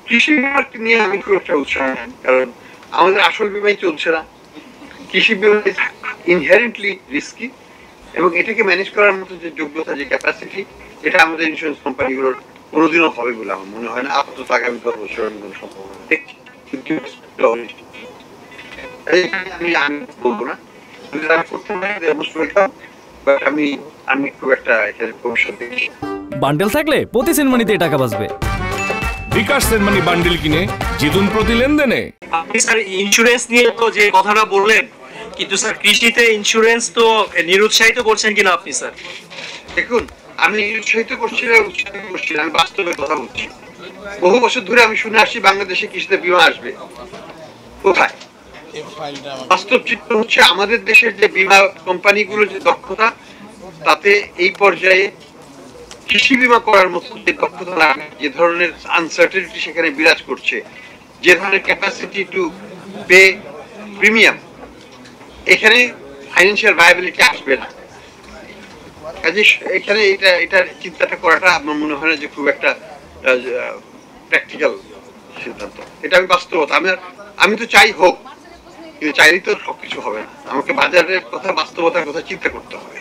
কৃষি বিমা নিয়ে আমি খুব একটা উৎসাহ নেই, কারণ আমাদের আসল বিমাই চলছে না। কৃষি বিমা ইনহেরেন্টলি রিস্কি, এবং এটাকে ম্যানেজ করার মতো যে যোগ্যতা, যে ক্যাপাসিটি, এটা আমাদের ইন্স্যুরেন্স কোম্পানিগুলোর কোনোদিনও হবে বলে আমার মনে হয় না। আপাতত আগামী 10 বছর আমি কোনো সম্ভাবনা দেখছি। আমি বলবো না, আমি করতে পারি, বাট আমি খুব একটা এখানে ভবিষ্যৎ দেখছি। বান্ডেল থাকলে প্রতি সেনমানিতে টাকা বাঁচবে। বিকাশ সেনমানি বান্ডেল কিনে জিতুন প্রতি লেনদেনে। আপনি স্যার ইন্স্যুরেন্স নিয়ে তো যে কথাটা বললেন, কিন্তু স্যার কৃষিতে ইন্স্যুরেন্স তো নিরুৎসাহিত করছেন কিনা আপনি স্যার? দেখুন, আমি উৎসাহিত করছি না, আমি বাস্তবে কথা বলছি। বহু বছর ধরে আমি শুনে আসছি বাংলাদেশে কৃষিতে বিমা আসবে, কোথায়? বাস্তব চিত্র হচ্ছে আমাদের দেশের যে বিমা কোম্পানিগুলোর যে দক্ষতা, তাতে এই পর্যায়ে কৃষি বিমা করার মতো যে দক্ষতা লাগে, যে ধরনের আনসার্টেনিটি সেখানে বিরাজ করছে, যে ধরনের ক্যাপাসিটি টু পে প্রিমিয়াম, এখানে ফাইন্যান্সিয়াল ভায়াবিলিটি আসবে না। কাজে এখানে এটার চিন্তাটা করাটা আমার মনে হয় না যে খুব একটা প্র্যাকটিক্যাল সিদ্ধান্ত। এটা আমি বাস্তবতা, আমি তো চাই হোক, কিন্তু চাইলেই তো সবকিছু হবে না। আমাকে বাজারের কথা, বাস্তবতার কথা চিন্তা করতে হবে।